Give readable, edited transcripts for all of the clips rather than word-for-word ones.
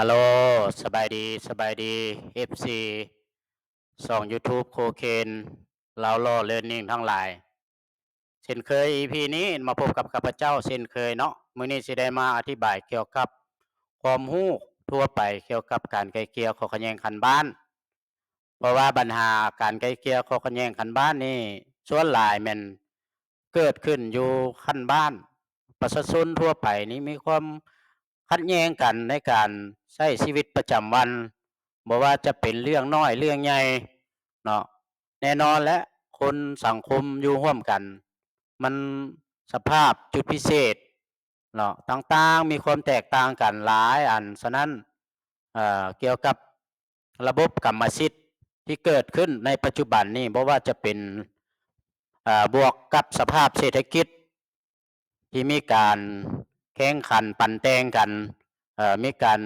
ฮัลโหลสบายดี FC ส่อง YouTube โคเคนเล้าล่อเลิร์นนิ่งทั้งหลายเช่นเคย EP นี้มาพบกับข้าพเจ้าเช่นเคยเนาะมื้อนี้สิได้มาอธิบายเกี่ยวกับความรู้ทั่วไปเกี่ยวกับการไกล่เกลี่ยข้อขัดแย้งคันบ้านเพราะว่าปัญหาการไกล่เกลี่ยข้อขัดแย้งคันบ้านนี่ส่วนหลายแม่นเกิดขึ้นอยู่คันบ้านประชาชนทั่วไปนี่มีความขัดแย้งกันในการใช้ชีวิตประจำวันบ่ว่าจะเป็นเรื่องน้อยเรื่องใหญ่เนาะแน่นอนและคนสังคมอยู่ร่วมกันมันสภาพจุดพิเศษเนาะต่างๆมีความแตกต่างกันหลายอันฉะนั้นเกี่ยวกับระบบกรรมสิทธิ์ที่เกิดขึ้นในปัจจุบันนี้บ่ว่าจะเป็นบวกกับสภาพเศรษฐกิจที่มีการแข่งขันปั่นแต่งกันมีการ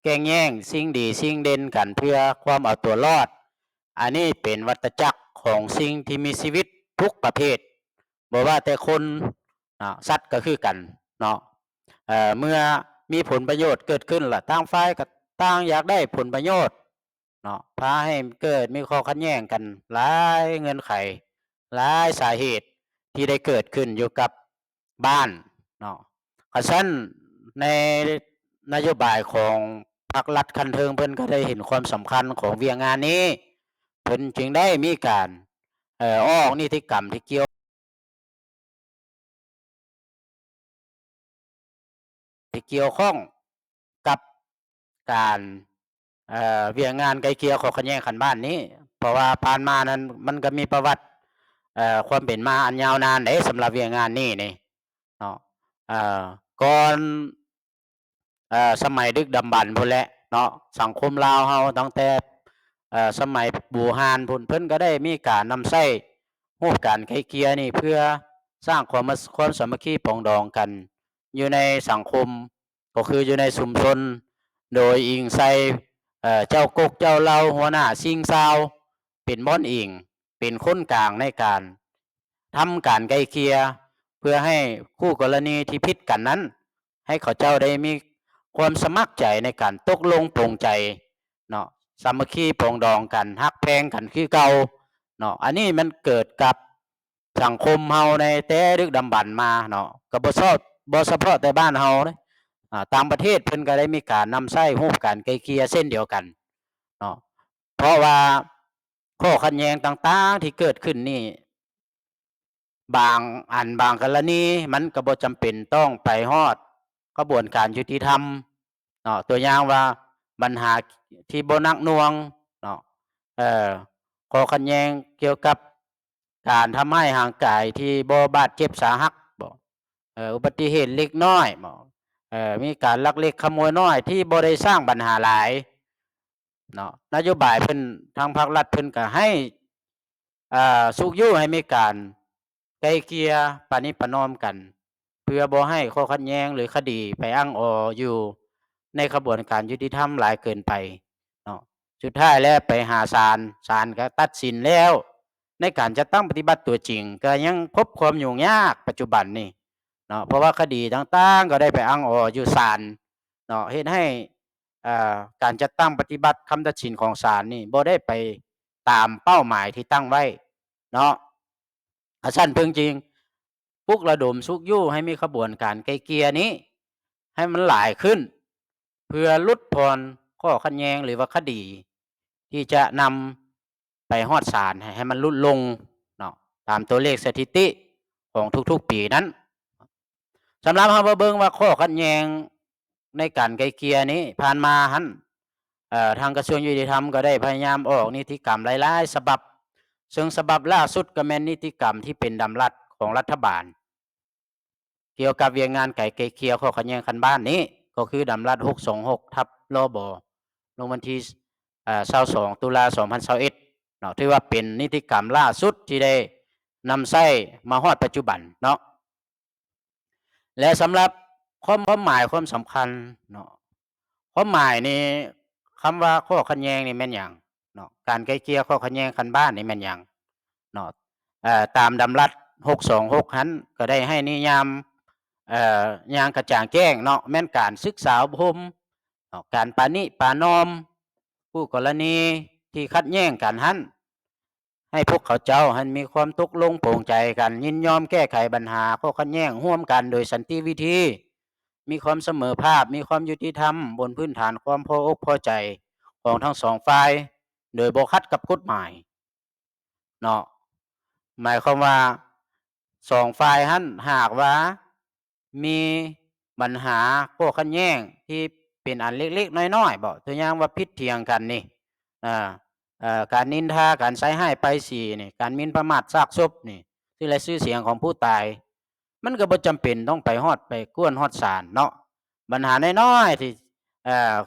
แย่งแย่งสิ่งดีสิ่งเด่นกันเพื่อความเอาตัวรอดอันนี้เป็นวัฏจักรของสิ่งที่มีชีวิตทุกประเภทบ่ว่าแต่คนสัตว์ก็คือกันเนาะเมื่อมีผลประโยชน์เกิดขึ้นล่ะต่างฝ่ายก็ต่างอยากได้ผลประโยชน์เนาะพาให้เกิดมีข้อขัดแย้งกันหลายเงื่อนไขหลายสาเหตุที่ได้เกิดขึ้นอยู่กับบ้านเนาะเพราะฉะนั้นในนโยบายของภาครัฐคันเทิงเพิ่นก็ได้เห็นความสำคัญของเวียงงานนี้เพิ่นจึงได้มีการออกนิติกรรมที่เกี่ยวข้องกับการเวียงงานไกลเกลี่ยข้อขัดแย้งคันบ้านนี้เพราะว่าผ่านมานั้นมันก็มีประวัติความเป็นมาอันยาวนานเด้สำหรับเวียงงานนี้นี่เนาะเอ่อก่อนสมัยดึกดำบรรพ์พู้นแหละเนาะสังคมลาวเฮาตั้งแต่สมัยบูฮานพู้นเพิ่นก็ได้มีการนำใช้รูปการไกลเกลี่ยนี่เพื่อสร้างความสามัคคีปรองดองกันอยู่ในสังคมก็คืออยู่ในชุมชนโดยอิงใส่เจ้ากกเจ้าเล่าหัวหน้าชิงซาวเป็นม่อนอิงเป็นคนกลางในการทำการไกลเกลี่ยเพื่อให้คู่กรณีที่ผิดกันนั้นให้เขาเจ้าได้มีความสมัครใจในการตกลงปลงใจเนาะสามัคคีปรองดองกันฮักแพงกันคือเก่าเนาะอันนี้มันเกิดกับสังคมเฮาในแต่ดึกดำบรรพ์มาเนาะก็บ่เฉพาะแต่บ้านเฮาเด้ต่างประเทศเพิ่นก็ได้มีการนำใช้รูปการไกลเกลี่ยเช่นเดียวกันเนาะเพราะว่าข้อขัดแย้งต่างๆที่เกิดขึ้นนี่บางอันบางกรณีมันก็บ่จำเป็นต้องไปฮอดกระบวนการยุติธรรมเนาะตัวอย่างว่าปัญหาที่บ่หนักหน่วงเนาะเอ่อข้อขัดแย้งเกี่ยวกับการทำร้ายร่างกายที่บ่บาดเจ็บสาหัสบ่อุบัติเหตุเล็กน้อยบ่มีการลักเล็กขโมยน้อยที่บ่ได้สร้างปัญหาหลายเนาะนโยบายเพิ่นทางภาครัฐเพิ่นก็ให้สุกอยู่ให้มีการไกล่เกลี่ยประนีประนอมกันเพื่อบ่ให้ข้อขัดแย้งหรือคดีไปอ้างอิงอยู่ในกระบวนการยุติธรรมหลายเกินไปเนาะสุดท้ายแล้วไปหาศาลศาลก็ตัดสินแล้วในการจะตั้งปฏิบัติตัวจริงก็ยังพบความยุ่งยากปัจจุบันนี่เนาะเพราะว่าคดีต่างๆก็ได้ไปอ้างอิงอยู่ศาลเนาะเฮ็ดให้การจัดตั้งปฏิบัติคำตัดสินของศาลนี่บ่ได้ไปตามเป้าหมายที่ตั้งไว้เนาะฉันเพิ่งจริงปลุกระดมชุกยู่ให้มีขบวนการไกลเกลี่ยนี้ให้มันหลายขึ้นเพื่อลดพรข้อขัดแย้งหรือว่าคดีที่จะนำไปฮอดศาลให้มันลดลงเนาะตามตัวเลขสถิติของทุกๆปีนั้นสำหรับเรามาเบิ่งว่าข้อขัดแย้งในการไกลเกลี่ยนี้ผ่านมาหั้นทางกระทรวงยุติธรรมก็ได้พยายามออกนิติกรรมหลายๆฉบับซึ่งฉบับล่าสุดก็แม่นนิติกรรมที่เป็นดำรัสของรัฐบาลเกี่ยวกับเวียงงานไก่เกลเคียวข้อขัดแย้งคันบ้านนี้ก็คือดำรัส626ทับลบลงวันที่22ตุลา2021เนาะถือว่าเป็นนิติกรรมล่าสุดที่ได้นำใช้มาฮอดปัจจุบันเนาะและสำหรับความหมายความสำคัญเนาะความหมายนี่คำว่าข้อขัดแย้งนี่แม่นหยังเนาะการไกลเกลี่ยข้อขัดแย้งคันบ้านนี่แม่นหยังเนาะตามดำรัส626หั้นก็ได้ให้นิยามอย่างกระจ่างแจ้งเนาะแม่นการศึกษาอบรม การปรานิประนอมคู่กรณีที่ขัดแย้งกันหั้นให้พวกเขาเจ้าหั้นมีความตกลงโปร่งใจกันยินยอมแก้ไขปัญหาข้อขัดแย้งร่วมกันโดยสันติวิธีมีความเสมอภาคมีความยุติธรรมบนพื้นฐานความพออกพอใจของทั้งสองฝ่ายโดยบ่ขัดกับกฎหมายเนาะหมายความว่าสองฝ่ายหั้นหากว่ามีปัญหาข้อขัดแย้งที่เป็นอันเล็กๆน้อยๆบ่ตัวอย่างว่าผิดเถียงกันนี่อ่าการนินทาการใส่ร้ายป้ายสีนี่การหมิ่นประมาทซากศพนี่ที่ละชื่อเสียงของผู้ตายมันก็บ่จำเป็นต้องไปฮอดไปกวนฮอดศาลเนาะปัญหาน้อยๆที่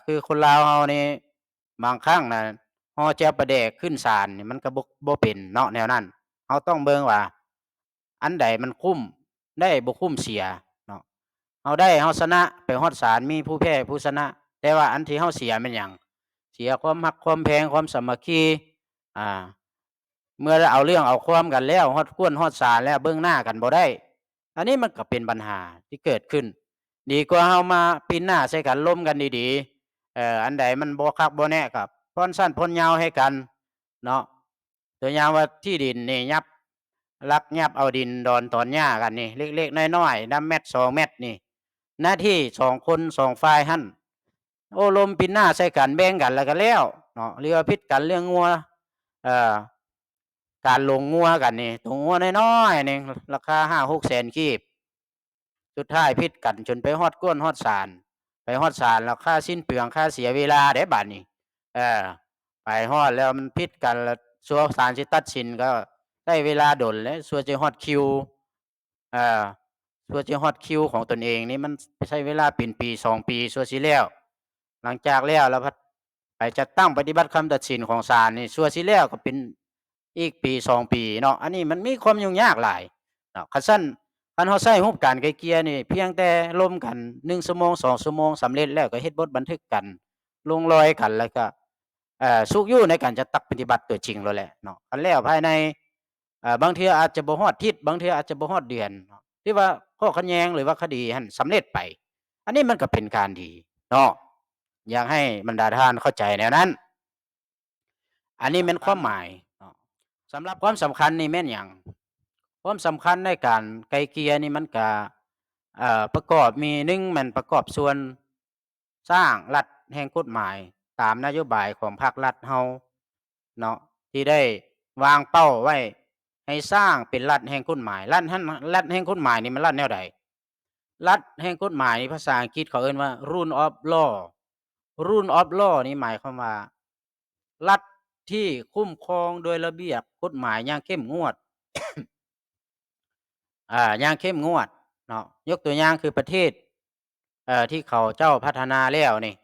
คือคนลาวเฮานี่บางครั้งน่ะฮอแจ่วปลาแดกขึ้นศาลนี่มันก็บ่เป็นเนาะแนวนั้นเฮาต้องเบิ่งว่าอันใดมันคุ้มได้บ่คุ้มเสียเนาะเฮาได้เฮาชนะไปฮอดศาลมีผู้แพ้ผู้ชนะแต่ว่าอันที่เฮาเสียแม่นหยังเสียความรักความแพงความสามัคคีอ่าเมื่อเอาเรื่องเอาความกันแล้วฮอดกวนฮอดศาลแล้วเบิ่งหน้ากันบ่ได้อันนี้มันก็เป็นปัญหาที่เกิดขึ้นดีกว่าเฮามาปีนหน้าใส่กันล้มกันดีๆอันใดมันบ่คักบ่แน่ก็ผ่อนสั้นผ่อนยาวให้กันเนาะตัวอย่างว่าที่ดินนี่ลักยับเอาดินดอนถอนหญ้ากันนี่เล็กๆน้อยๆนำเม็ด2เม็ดนี่หน้าที่2คน2ฝ่ายหั้นโอ้ล้มปีนหน้าใส่กันแบ่งกันแล้วก็แล้วเนาะหรือว่าผิดกันเรื่องงัวเอ่อการลงงัวกันนี่ตัวงัวน้อยๆนี่ราคา5-6แสนกีบสุดท้ายผิดกันจนไปฮอดก้นฮอดศาลไปฮอดศาลแล้วค่าสิ้นเปลืองค่าเสียเวลาเด้บัดนี้เออไปฮอดแล้วมันผิดกันแล้วสั่วศาลสิตัดสินก็ใช้เวลาโดนแล้วสั่วจะฮอดคิวเอ่อสั่วจะฮอดคิวของตนเองนี่มันใช้เวลาเป็นปี2ปีสั่วสิแล้วหลังจากแล้วพัดไปจัดตั้งปฏิบัติคำตัดสินของศาลนี่สั่วสิแล้วก็เป็นอีกปี2ปีเนาะอันนี้มันมีความยุ่งยากหลายเนาะคันซั้น คันเราใช้รูปการไกลเกลี่ยนี่เพียงแต่ล้มกัน1ชั่วโมง2ชั่วโมงสำเร็จแล้วก็เฮ็ดบทบันทึกกันลงรอยกันแล้วก็สุกอยู่ในการจะตักปฏิบัติตัวจริงแล้วแหละเนาะคันแล้วภายในบางเทื่ออาจจะบ่ฮอดอาทิตย์บางเทื่ออาจจะบ่ฮอดเดือนเนาะที่ว่าข้อขัดแย้งหรือว่าคดีหั้นสำเร็จไปอันนี้มันก็เป็นการดีเนาะอยากให้บรรดาท่านเข้าใจแนวนั้นอันนี้แม่นความหมายเนาะสำหรับความสำคัญนี่แม่นหยังความสำคัญในการไกลเกลี่ยนี่มันก็ประกอบมี1แม่นประกอบส่วนสร้างรัฐแห่งกฎหมายตามนโยบายของภาครัฐเราเนาะที่ได้วางเป้าไว้ให้สร้างเป็นรัฐแห่งกฎหมายรัฐแห่งกฎหมายนี่มันรัฐแนวใดรัฐแห่งกฎหมายนี่ภาษาอังกฤษเขาเอิ้นว่า Rule of Law Rule of Law นี่หมายความว่ารัฐที่คุ้มครองโดยระเบียบกฎหมายอย่างเข้มงวด อย่างเข้มงวดเนาะยกตัวอย่างคือประเทศที่เขาเจ้าพัฒนาแล้วนี่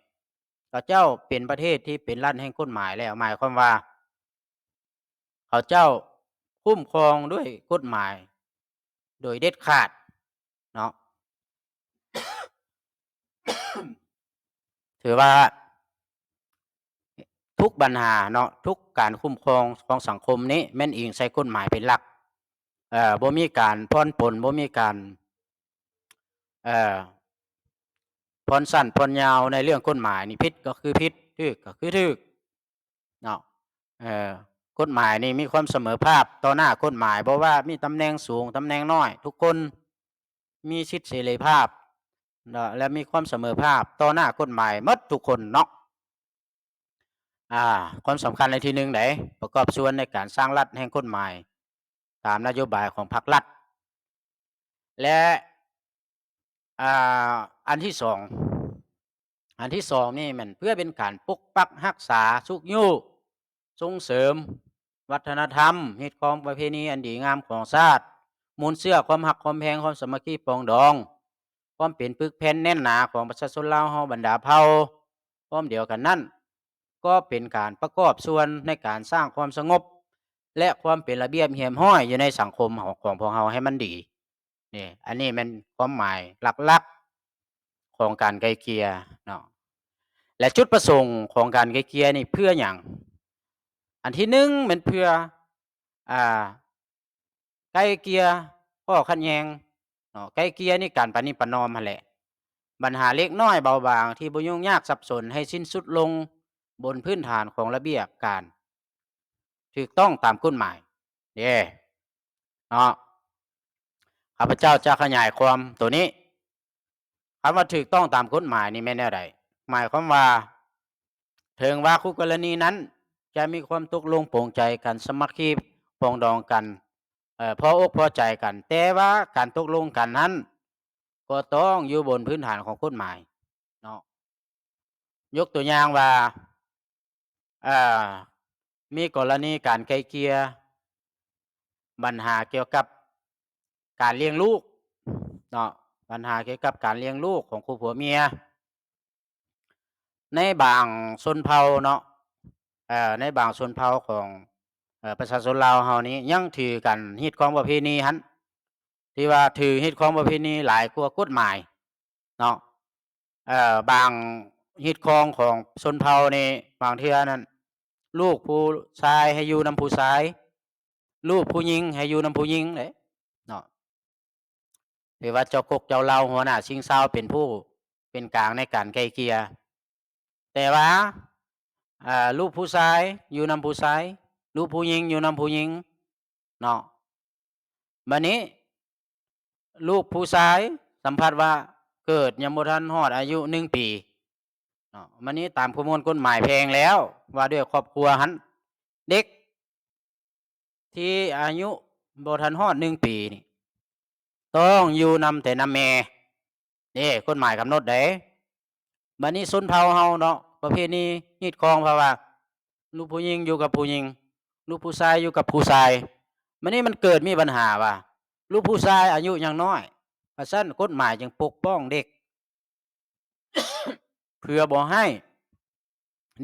เขาเจ้าเป็นประเทศที่เป็นรัฐแห่งกฎหมายแล้วหมายความว่าเขาเจ้าคุ้มครองด้วยกฎหมายโดยเด็ดขาดเนาะ ถือว่าทุกปัญหาเนาะทุกการคุ้มครองของสังคมนี้แม่นอิงใช้กฎหมายเป็นหลักบ่มีการผ่อนปลนบ่มีการเอ่อ ผ่อนสั้นผ่อนยาวในเรื่องกฎหมายนี่ผิดก็คือผิดถูกก็คือถูกเนาะเอ่อกฎหมายนี่มีความเสมอภาคต่อหน้ากฎหมายบ่ว่ามีตำแหน่งสูงตำแหน่งน้อยทุกคนมีสิทธิเสรีภาพเนาะและมีความเสมอภาคต่อหน้ากฎหมายหมดทุกคนเนาะอ่าความสำคัญในที่1ไดประกอบส่วนในการสร้างรัฐแห่งกฎหมายตามนโยบายของพรรครัฐและอ่อันที่2อันที่2นี่แม่นเพื่อเป็นการปกปักรักษาสุขอยู่ส่งเสริมวัฒนธรรมฮีตของประเพณีอันดีงามของชาติมูลเชื่อความรักความแพงความสามัคคีปรองดองความเป็นปึกแผ่นแน่นหนาของประชาชนลาวเฮาบรรดาเผ่าพร้อมเดียวกันนั้นก็เป็นการประกอบส่วนในการสร้างความสงบและความเป็นระเบียบเรียบร้อยอยู่ในสังคมของพวกเราให้มันดีนี่อันนี้แม่นความหมายหลักๆของการไกลเกลี่ยเนาะและจุดประสงค์ของการไกลเกลี่ยนี่เพื่อหยังอันที่1แม่นเพื่ออ่าไกลเกลี่ยข้อขัดแย้งเนาะไกลเกลี่ยนี่การประนีประนอมนั่นแหละ ปัญหาเล็กน้อยเบาบางที่บ่ยุ่งยากสับสนให้สิ้นสุดลงบนพื้นฐานของระเบียบการถูกต้องตามกฎหมายเด้เนาะข้าพเจ้าจะขยายความตัวนี้คำว่าถูกต้องตามกฎหมายนี่แม่นแนวใดหมายความว่าถึงว่าคู่กรณีนั้นจะมีความตกลงปลงใจกันสามัคคีปรองดองกันพออกพอใจกันแต่ว่าการตกลงกันนั้นก็ต้องอยู่บนพื้นฐานของกฎหมายเนาะยกตัวอย่างว่าอ่ามีกรณีการไกล่เกลี่ยปัญหาเกี่ยวกับการเลี้ยงลูกเนาะปัญหาเกี่ยวกับการเลี้ยงลูกของคู่ผัวเมียในบางชนเผ่าเนาะในบางชนเผ่าของประชาชนลาวเฮานี้ยังถือกันฮีดของประเพณีหั้นที่ว่าถือฮีดของประเพณีหลายกว่ากฎหมายเนาะบางฮีดของของชนเผ่านี่บางเทื่อนั้นลูกผู้ชายให้อยู่นำผู้ชายลูกผู้หญิงให้อยู่นำผู้หญิงเด้เนาะหรือว่าเจ้ากกเจ้าเลาหัวหน้าชิงเซาเป็นผู้เป็นกลางในการไกล่เกลี่ยแต่ว่าลูกผู้ชายอยู่นำผู้ชายลูกผู้หญิงอยู่นำผู้หญิงเนาะบัดนี้ลูกผู้ชายสัมผัสว่าเกิดยังบ่ทันฮอดอายุ1ปีเนาะบัดนี้ตามประมวลกฎหมายแพงแล้วว่าด้วยครอบครัวหั้นเด็กที่อายุบ่ทันฮอด1ปีนี่ต้องอยู่นำแต่นำแม่นี่กฎหมายกำหนดเด้บัดนี้ชนเผ่าเฮาเนาะประเพณีฮีดคองเพราะว่าลูกผู้หญิงอยู่กับผู้หญิงลูกผู้ชายอยู่กับผู้ชายบัดนี้มันเกิดมีปัญหาว่าลูกผู้ชายอายุยังน้อยเพราะฉะนั้นกฎหมายจึงปกป้องเด็ก เพื่อบ่ให้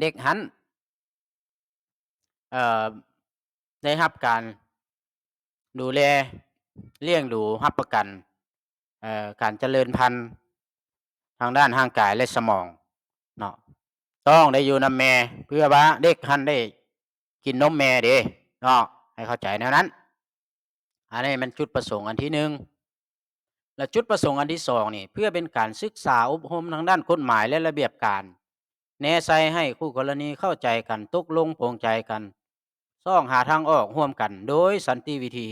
เด็กหั้นเอ่อได้รับการดูแลเลี้ยงดูรับประกันการเจริญพันธุ์ทางด้านร่างกายและสมองเนาะต้องได้อยู่นำแม่เพื่อว่าเด็กหั้นได้กินนมแม่เด้เนาะให้เข้าใจแนวนั้นอันนี้มันจุดประสงค์อันที่1และจุดประสงค์อันที่2นี่เพื่อเป็นการศึกษาอบรมทางด้านกฎหมายและระเบียบการแนะไสให้คู่กรณีเข้าใจกันตกลงปลงใจกันซ้องหาทางออกร่วมกันโดยสันติวิธี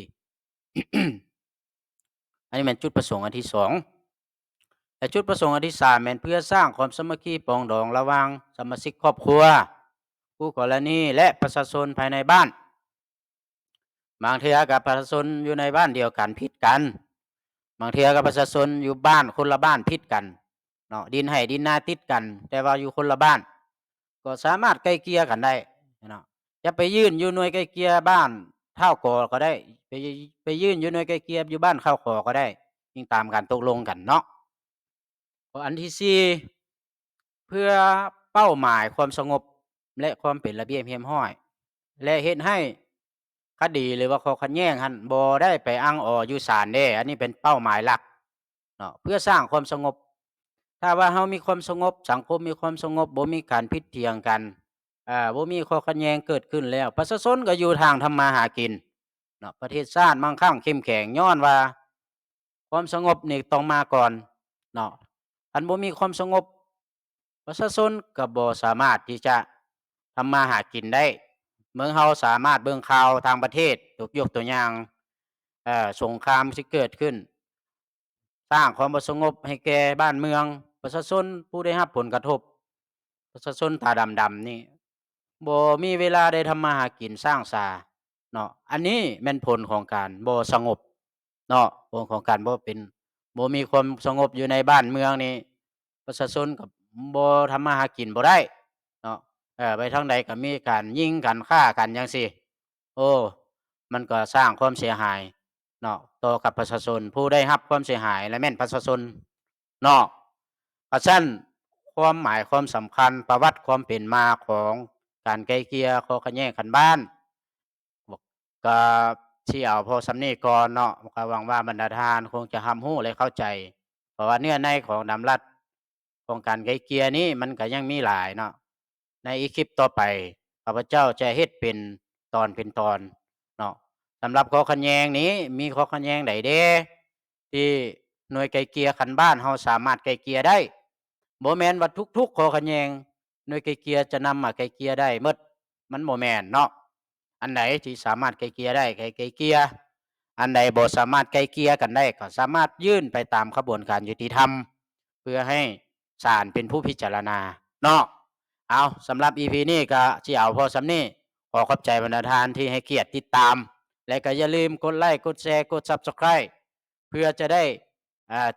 อันนี้เป็นจุดประสงค์อันที่2และจุดประสงค์อันที่3แม่นเพื่อสร้างความสามัคคีปรองดองระหว่างสมาชิกครอบครัวคู่กรณีและประชาชนภายในบ้านบางเทื่อกับประชาชนอยู่ในบ้านเดียวกันผิดกันบางเทื่อกับประชาชนอยู่บ้านคนละบ้านผิดกันเนาะดินให้ดินนาติดกันแต่ว่าอยู่คนละบ้านก็สามารถไกล่เกลี่ยกันได้เนาะจะไปยื่นอยู่หน่วยไกล่เกลี่ยบ้านเท่ากอก็ได้ไปยื่นอยู่หน่วยไกล่เกลี่ยอยู่บ้านข้าวขอก็ได้ยิ่งตามการตกลงกันเนาะอันที่4เพื่อเป้าหมายความสงบและความเป็นระเบียบเรียบร้อยและเฮ็ดให้คดีหรือว่าข้อขัดแย้งหั้นบ่ได้ไปอ้างอิงอยู่ศาลเด้อันนี้เป็นเป้าหมายหลักเนาะเพื่อสร้างความสงบถ้าว่าเรามีความสงบสังคมมีความสงบบ่มีการผิดเถียงกันบ่มีข้อขัดแย้งเกิดขึ้นแล้วประชาชนก็อยู่ทางทำมาหากินเนาะประเทศชาติมั่งคั่งเข้มแข็งย้อนว่าความสงบนี่ต้องมาก่อนเนาะคันบ่มีความสงบประชาชนก็บ่สามารถที่จะทำมาหากินได้เมืองเฮาสามารถเบิ่งข่าวต่างประเทศยกตัวอย่างสงครามที่เกิดขึ้นสร้างความบ่สงบให้แก่บ้านเมืองประชาชนผู้ได้รับผลกระทบประชาชนตาดำๆนี่บ่มีเวลาได้ทำมาหากินสร้างสาเนาะอันนี้แม่นผลของการบ่สงบเนาะผลของการบ่มีความสงบอยู่ในบ้านเมืองนี่ประชาชนก็บ่ทำมาหากินบ่ได้เนาะไปทางใดก็มีการยิงกันฆ่ากันจังซี้โอ้มันก็สร้างความเสียหายเนาะต่อกับประชาชนผู้ได้รับความเสียหายและแม่นประชาชนเนาะเพราะฉะนั้นความหมายความสำคัญประวัติความเป็นมาของการไกล่เกลี่ยข้อขัดแย้งกันบ้านก็สิเอาพอส่ำนี้ก่อนเนาะก็หวังว่าบรรดาท่านคงจะรับรู้และเข้าใจเพราะว่าเนื้อในของนำรัดของการไกล่เกลี่ยนี้มันก็ยังมีหลายเนาะในอีกคลิปต่อไปข้าพเจ้าจะเฮ็ดเป็นตอนเป็นตอนเนาะสำหรับข้อขัดแย้งนี้มีข้อขัดแย้งใดเด้ที่หน่วยไกล่เกลี่ยคันบ้านเฮาสามารถไกล่เกลี่ยได้ บ่แม่นว่าทุกๆข้อขัดแย้งหน่วยไกล่เกลี่ยจะนำมาไกล่เกลี่ยได้หมดมันบ่แม่นเนาะอันใดที่สามารถไกล่เกลี่ยได้ก็ให้ไกล่เกลี่ยอันใดบ่สามารถไกล่เกลี่ยกันได้ก็สามารถยื่นไปตามกระบวนการยุติธรรมเพื่อให้ศาลเป็นผู้พิจารณาเนาะเอาสำหรับ EP นี้ก็สิเอาพอส่ำนี้ขอขอบใจบรรดาท่านที่ให้เกียรติติดตามและก็อย่าลืมกดไลก์กดแชร์กด Subscribe เพื่อจะได้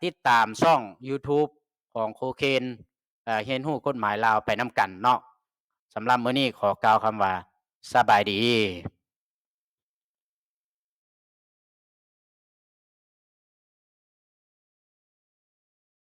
ติดตามช่องยูทูบของโคเคนเรียนรู้กฎหมายลาวไปนำกันเนาะสำหรับมื้อนี้ขอกล่าวคำว่าสบายดี